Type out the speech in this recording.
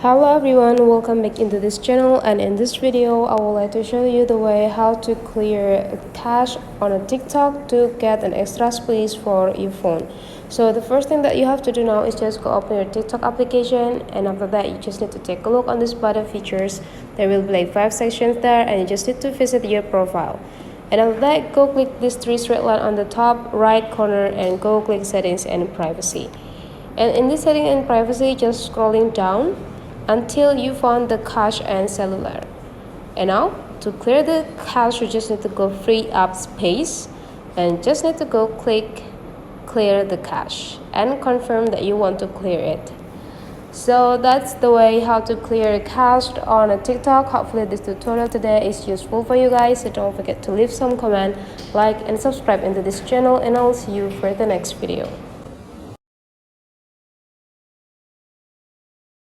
Hello everyone, welcome back into this channel, and in this video I would like to show you the way how to clear cache on a TikTok to get an extra space for your phone. So the first thing that you have to do now is just go open your TikTok application, and after that you just need to take a look on this button features. There will be like 5 sections there, and you just need to visit your profile. And after that, go click this 3 straight line on the top right corner and go click settings and privacy. And in this setting and privacy, just scrolling down until you found the cache and cellular. And now to clear the cache, you just need to go free up space and just need to go click clear the cache and confirm that you want to clear it. So that's the way how to clear a cache on a TikTok. Hopefully this tutorial today is useful for you guys. So don't forget to leave some comment, like and subscribe into this channel, and I'll see you for the next video.